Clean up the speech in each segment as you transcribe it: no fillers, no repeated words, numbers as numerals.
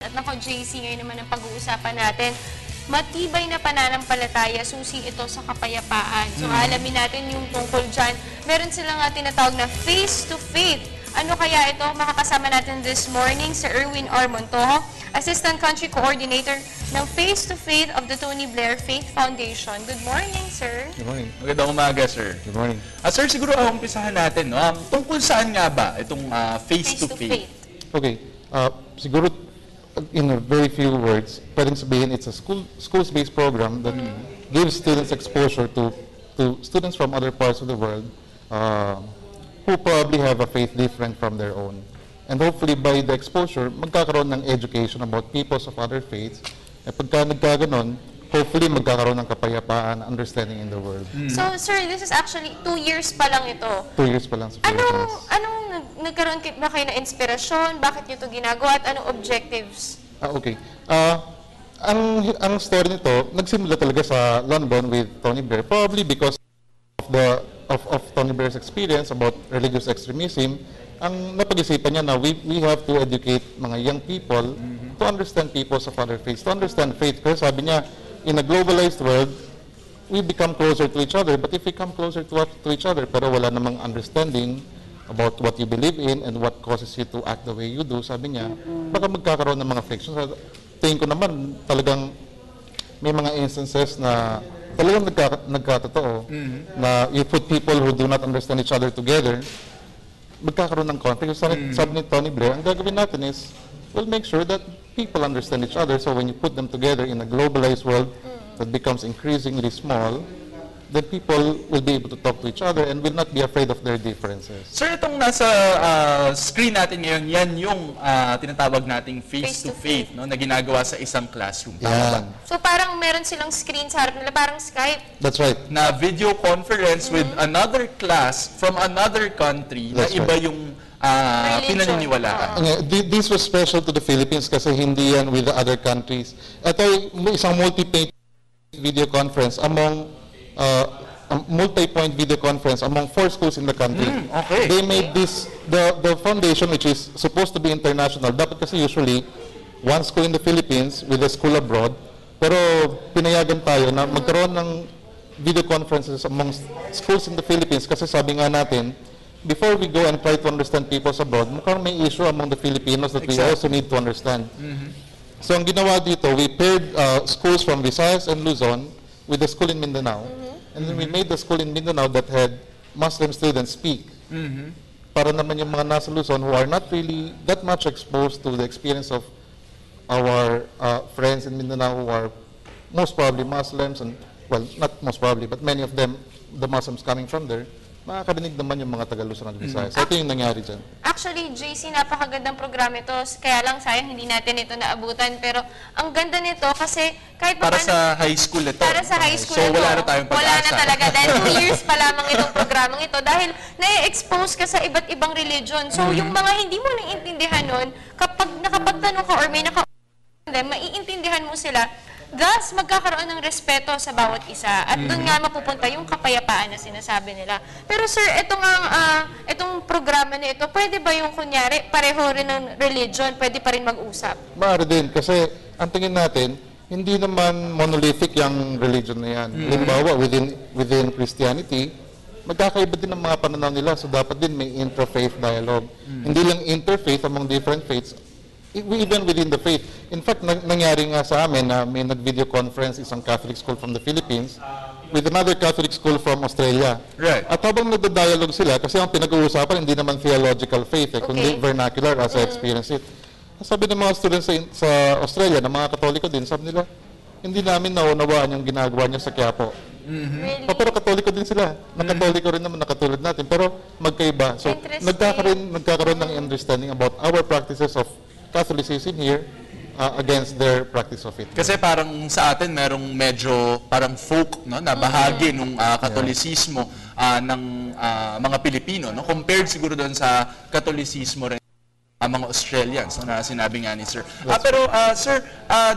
At nako, JC, ngayon naman ang pag-uusapan natin, matibay na pananampalataya, susi ito sa kapayapaan. So, alamin natin yung tungkol dyan. Meron silang tinatawag na face to faith. Ano kaya ito? Makakasama natin this morning si Erwin R. Montojo, Assistant Country Coordinator ng Face to Faith of the Tony Blair Faith Foundation. Good morning, sir. Good morning. Magandang umaga, sir. Good morning. Sir, siguro umpisahan natin, no? Tungkol saan nga ba itong face to faith? Okay. Siguro, in a very few words, pwedeng sabihin it's a schools-based program that gives students exposure to students from other parts of the world who probably have a faith different from their own. And hopefully by the exposure, magkakaroon ng education about peoples of other faiths. At pagka nagkaganon, hopefully magkakaroon ng kapayapaan, understanding in the world. So, sir, this is actually 2 years pa lang ito. 2 years pa lang sa Philippines. Anong nagkaroon ba kayo na inspirasyon? Bakit nyo ito ginagawa? At anong objectives? Okay. Ang story nito, nagsimula talaga sa London with Tony Blair, probably because of Tony Blair's experience about religious extremism. Ang napag-isipan niya na we have to educate mga young people to understand peoples of other faiths, to understand faith. Kasi sabi niya, in a globalized world, we become closer to each other, but if we come closer to each other, pero wala namang understanding about what you believe in and what causes you to act the way you do, sabi niya, baka magkakaroon ng mga frictions. Tingin ko naman, talagang may mga instances na talagang nagkatotoo, na you put people who do not understand each other together, magkakaroon ng conflict. Sabi ni Tony Blair, ang gagawin natin is, we'll make sure that people understand each other, so when you put them together in a globalized world that becomes increasingly small, then people will be able to talk to each other and will not be afraid of their differences. Sir, itong nasa screen natin ngayon, yan yung tinatawag nating face-to-faith, no, na ginagawa sa isang classroom. Tama ba? So, parang meron silang screen sa harap nila, parang Skype. That's right. Na video conference with another class from another country That's na iba right. yung pinaniniwalaan. This was special to the Philippines kasi hindi yan with the other countries. Ito ay isang multi-point video conference among multi-point video conference among 4 schools in the country. Okay. They made this, the foundation, which is supposed to be international. Dapat kasi usually, one school in the Philippines with a school abroad. Pero pinayagan tayo na magkaroon ng video conferences among schools in the Philippines kasi sabi nga natin, before we go and try to understand people abroad, mukhang may issue among the Filipinos that we also need to understand. So ang ginawa dito, we paired schools from Visayas and Luzon with the school in Mindanao. And then we made the school in Mindanao that had Muslim students speak. Para naman yung mga nasa Luzon who are not really that much exposed to the experience of our friends in Mindanao who are most probably Muslims, and well, not most probably, but many of them, the Muslims coming from there, makakarinig naman yung mga taga-Luzon at Visayas. So ito yung nangyari dyan. Actually, JC, napakagandang programa ito. Kaya lang, sayang, hindi natin ito naabutan. Pero ang ganda nito kasi kahit Para paano, sa high school ito. para sa high school So ito, wala na tayong pag-asa. wala na talaga. Dahil 2 years pa lamang itong programang ito. Dahil na-expose ka sa iba't ibang religion. So yung mga hindi mo naiintindihan nun, kapag nakapagtanong ka or may maiintindihan mo sila, thus, magkakaroon ng respeto sa bawat isa. At doon nga mapupunta yung kapayapaan na sinasabi nila. Pero sir, itong programa na ito, pwede ba yung kunyari, pareho rin ng religion, pwede pa rin mag-usap? Maaari din kasi ang tingin natin, hindi naman monolithic yung religion na yan. Halimbawa, within Christianity, magkakaiba din ang mga pananaw nila, so dapat din may interfaith dialogue. Hindi lang interfaith among different faiths, even within the faith. In fact, nangyari nga sa amin na may nag-video conference isang Catholic school from the Philippines with another Catholic school from Australia. Right. At habang nagda-dialogue sila, kasi ang pinag-uusapan hindi naman theological faith, kundi vernacular as I experience it. Sabi ng mga students sa Australia, ng mga Katoliko din, sabi nila, hindi namin naunawaan yung ginagawa niya sa Quiapo. Really? Pero Katoliko din sila. Nakatoliko rin naman nakatulad natin, pero magkaiba. So nagkakaroon ng understanding about our practices of Catholicism here against their practice of it. Kasi parang sa atin merong medyo parang folk, no, na bahagi ng Katolisismo ng mga Pilipino, no, compared siguro doon sa Katolisismo rin mga Australians, no, na sinabi nga ni Sir. Pero Sir,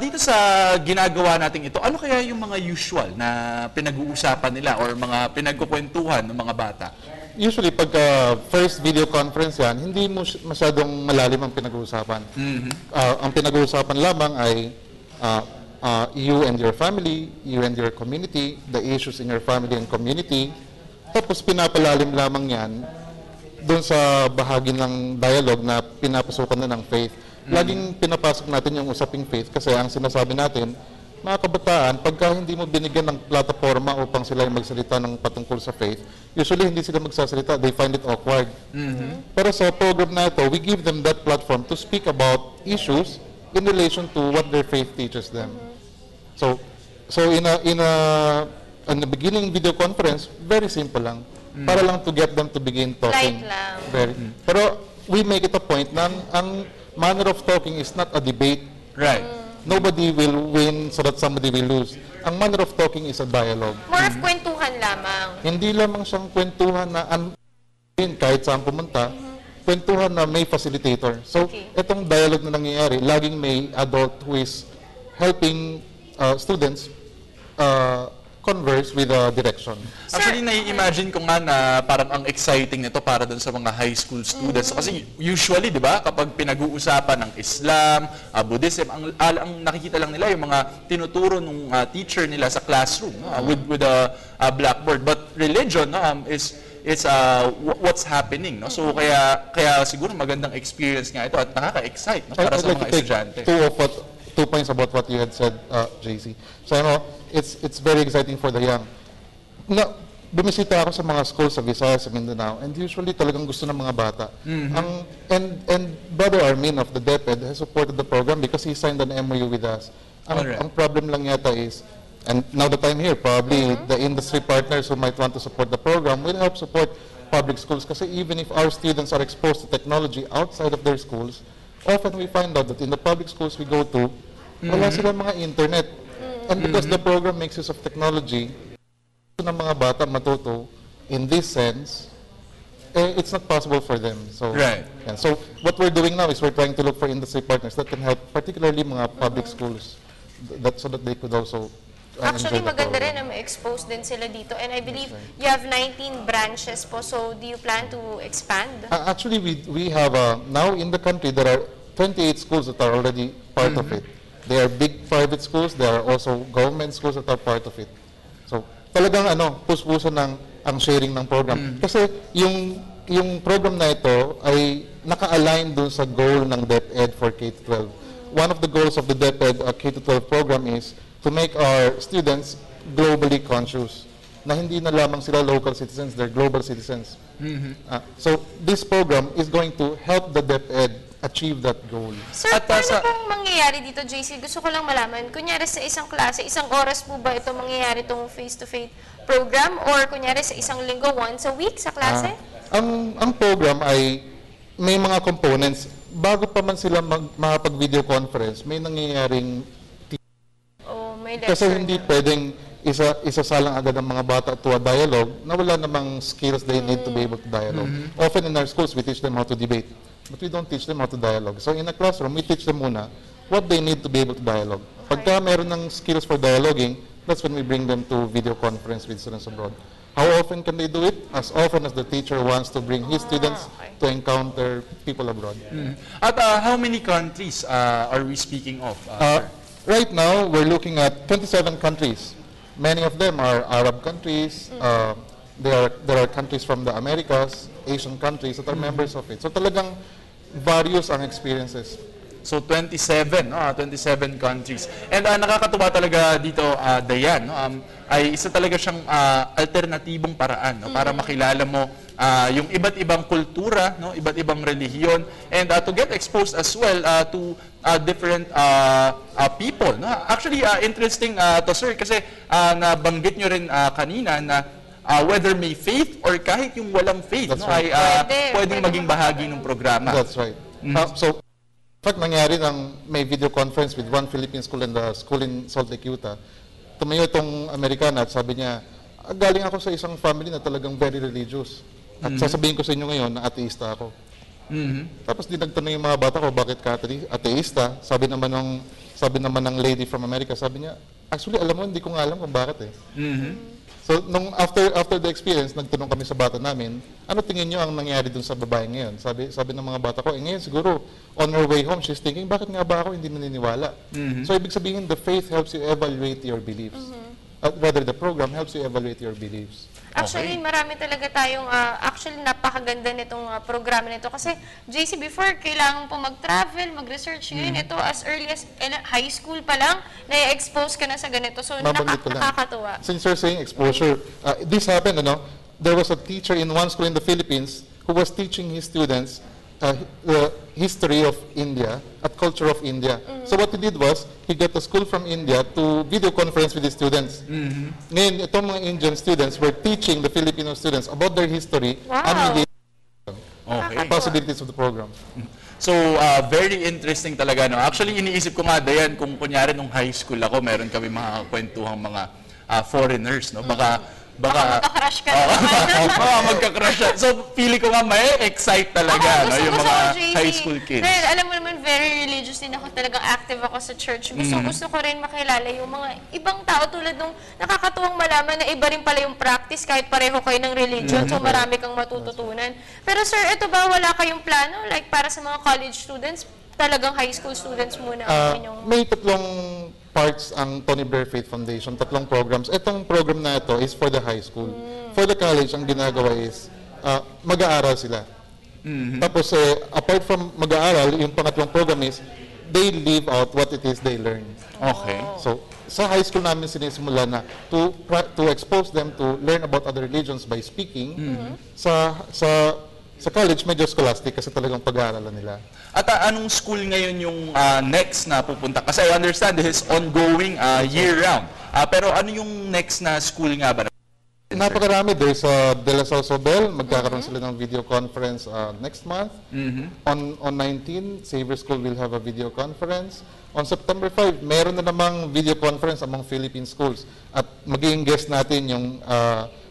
dito sa ginagawa natin ito, ano kaya yung mga usual na pinag-uusapan nila or mga pinagkukwentuhan ng mga bata? usually pagka first video conference yan, hindi mo masyadong malalim ang pinag-uusapan. Ang pinag-uusapan lamang ay you and your family, you and your community, the issues in your family and community. Tapos pinapalalim lamang yan doon sa bahagi ng dialogue na pinapasukan na ng faith. Laging pinapasok natin yung usaping faith kasi ang sinasabi natin, mga kabataan, pagka hindi mo binigyan ng plataforma upang sila magsalita ng patungkol sa faith, usually hindi sila magsasalita, they find it awkward. Pero sa program na ito, we give them that platform to speak about issues in relation to what their faith teaches them. So in the beginning video conference, very simple lang. Para lang to get them to begin talking. Light lang. Pero we make it a point na ang manner of talking is not a debate. Right. Nobody will win so that somebody will lose. Ang manner of talking is a dialogue. More of kwentuhan lamang. Hindi lamang siyang kwentuhan na kahit saan pumunta, kwentuhan na may facilitator. So, itong dialogue na nangyayari, laging may adult who is helping students converse with the direction. Actually, nai-imagine ko nga na parang ang exciting nito para dun sa mga high school students. Kasi usually, di ba, kapag pinag-uusapan ng Islam, Buddhism, ang nakikita lang nila yung mga tinuturo ng teacher nila sa classroom with a blackboard. But religion is what's happening. No? So kaya siguro magandang experience nga ito at nakaka-excite para sa mga estudyante. Two points about what you had said, JC. So, it's very exciting for the young. Bumisita ako sa mga schools sa Visayas, sa Mindanao, and usually talagang gusto ng mga bata. And Brother Armin of the DepEd has supported the program because he signed an MOU with us. Ang problem lang yata is, and now that I'm here, probably the industry partners who might want to support the program will help support public schools kasi even if our students are exposed to technology outside of their schools, often we find out that in the public schools we go to, wala silang mga internet. And because the program makes use of technology, ng mga bata matuto in this sense, it's not possible for them. So, right. Yeah. So what we're doing now is we're trying to look for industry partners that can help, particularly mga public schools, so that they could also Actually, enjoy the maganda program. rin na ma-expose din sila dito. And I believe you have 19 branches po. So, do you plan to expand? Actually, we have, now in the country, there are 28 schools that are already part of it. They are big private schools. There are also government schools that are part of it. So, talagang puspuso ng ang sharing ng program. Kasi yung program na ito ay naka-align dun sa goal ng DepEd for K-12. One of the goals of the DepEd K-12 program is to make our students globally conscious. Na hindi na lamang sila local citizens, they're global citizens. So this program is going to help the DepEd achieve that goal. Sir, paano pong mangyayari dito, JC? Gusto ko lang malaman. Kunyari sa isang klase, isang oras po ba ito mangyayari itong face-to-face program? Or kunyari sa isang linggo, once a week sa klase? Ang program ay may mga components. Bago pa man sila makapag-video conference, may nangyayaring May lecture kasi hindi pwedeng isasalang agad ang mga bata to a dialogue na wala namang skills they need to be able to dialogue. Often in our schools, we teach them how to debate, but we don't teach them how to dialogue. So in a classroom, we teach them muna what they need to be able to dialogue. Pagka meron ng skills for dialoguing, that's when we bring them to video conference with students abroad. How often can they do it? As often as the teacher wants to bring his students to encounter people abroad. At how many countries are we speaking of? Right now, we're looking at 27 countries. Many of them are Arab countries. There are countries from the Americas, Asian countries that are members of it. So talagang various ang experiences. So 27, 27 countries. And nakakatuwa talaga dito, Dayan, ay isa talaga siyang alternatibong paraan para makilala mo yung iba't ibang kultura, iba't ibang relihiyon, and to get exposed as well to different people. Actually, interesting to sir, kasi nabanggit nyo rin kanina na whether may faith or kahit yung walang faith, Right. ay pwedeng maging bahagi ng programa. That's right. So, in fact, nangyari may video conference with one Philippine school and the school in Salt Lake, Utah. Tumayo itong Amerikana at sabi niya, galing ako sa isang family na talagang very religious. At sasabihin ko sa inyo ngayon na ateista ako. Tapos dinagtanong yung mga bata ko, bakit ka ateista? Sabi naman ng lady from America, sabi niya, actually alam mo, hindi ko nga alam kung bakit eh. So, after the experience, nagtanong kami sa bata namin, ano tingin nyo ang nangyari dun sa babae ngayon? Sabi ng mga bata ko, ngayon siguro, on her way home, she's thinking, bakit nga ba ako hindi naniniwala? So, ibig sabihin, the faith helps you evaluate your beliefs. Rather, the program helps you evaluate your beliefs. Actually, marami talaga tayong, actually, napakaganda nitong programa nito. Kasi, JC, before, kailangan po mag-travel, mag-research. Ngayon, ito, as early as high school pa lang, na-expose ka na sa ganito. So, Mabanggit ko lang. nakakatuwa. Since you're saying exposure, this happened, there was a teacher in one school in the Philippines who was teaching his students the history of India at culture of India. So what he did was, he got a school from India to video conference with his students. Ngayon, itong mga Indian students were teaching the Filipino students about their history and media Okay. possibilities of the program. So, very interesting talaga, no? Actually, iniisip ko nga, Dayan, kung kunyari nung high school ako, meron kami mga kwentuhang mga foreigners, no? Baka Magka-crush ka na naman. magka-crush siya. So, feeling ko nga may excite talaga, no? Yung mga JC. high school kids. Dahil alam mo naman, very religious din ako, talagang active ako sa church. Gusto ko rin makilala yung mga ibang tao tulad nung nakakatuwang malaman na iba rin pala yung practice kahit pareho kayo ng religion. So, marami kang matututunan. Pero sir, ito ba wala kayong plano? Like para sa mga college students, talagang high school students muna ang inyong... May tatlong parts ang Tony Blair Faith Foundation, tatlong programs. Itong program na ito is for the high school. For the college, ang ginagawa is mag-aaral sila. Tapos, apart from mag-aaral, yung pangatlong program is they live out what it is they learn. Okay. So, sa high school namin sinisimula na to expose them to learn about other religions by speaking. Sa college, medyo scholastic kasi talagang pag-aaralan nila. At anong school ngayon yung next na pupunta? Kasi I understand this is ongoing year-round. Pero ano yung next na school nga ba? Napakarami. There's De La Salle Sobel. Magkakaroon sila ng video conference next month. On 19, Xavier School will have a video conference. On September 5, meron na namang video conference among Philippine schools. At magiging guest natin yung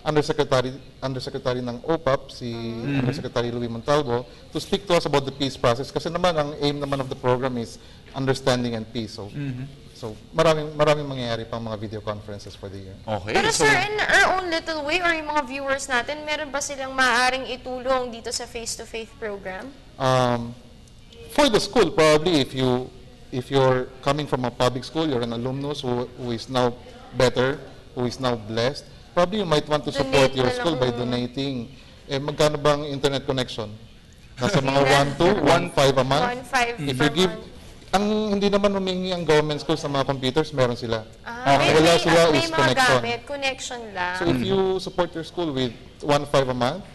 Undersecretary ng OPAP, si Undersecretary Louis Montalvo, to speak to us about the peace process. Kasi naman, ang aim naman of the program is understanding and peace. So maraming mangyayari pang mga video conferences for the year. Okay. Pero So, sir, in our own little way, or yung mga viewers natin, meron ba silang maaaring itulong dito sa face-to-face program? For the school, probably if you're coming from a public school, you're an alumnus who is now better, who is now blessed, probably you might want to support Donate your na school lang. by donating. Magkano bang internet connection? Nasa mga 1.5 a month? 1.5 If per you give, month. ang hindi naman humingi ang government schools sa mga computers, meron sila. May, Wala may, sila may is mga connection. gamit, connection lang. So if you support your school with 1.5 a month,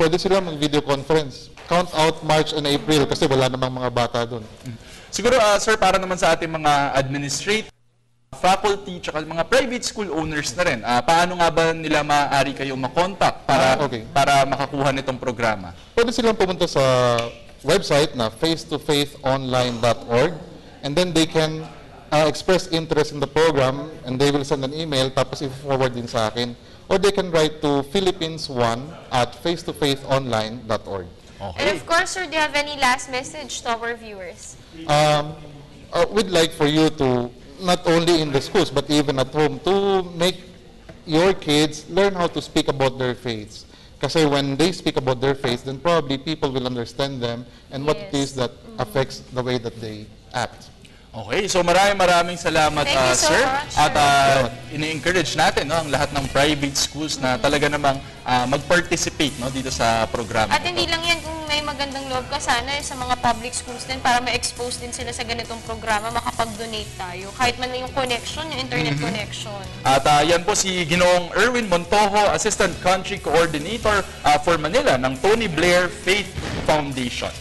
pwede sila mag-video conference. Count out March and April kasi wala namang mga bata doon. siguro, sir, para naman sa ating mga administrative, faculty, tsaka mga private school owners na rin, paano nga ba nila maaari kayong makontak para makakuha nitong programa? Pwede silang pumunta sa website na facetofaithonline.org, and then they can express interest in the program and they will send an email tapos i-forward din sa akin, or they can write to philippines1@facetofaithonline.org. And of course, sir, do you have any last message to our viewers? We'd like for you to, not only in the schools but even at home, to make your kids learn how to speak about their faiths. Kasi when they speak about their faith, then probably people will understand them and what it is that affects the way that they act. Okay, so maraming salamat, Thank you so sir. much, At sir. ini-encourage natin ang lahat ng private schools na talaga namang mag-participate dito sa programa. At hindi lang yan, kung may magandang loob ka sana sa mga public schools din para ma-expose din sila sa ganitong programa, makapag-donate tayo. Kahit man yung connection, yung internet connection. At yan po si Ginoong Erwin Montojo, Assistant Country Coordinator for Manila ng Tony Blair Faith Foundation.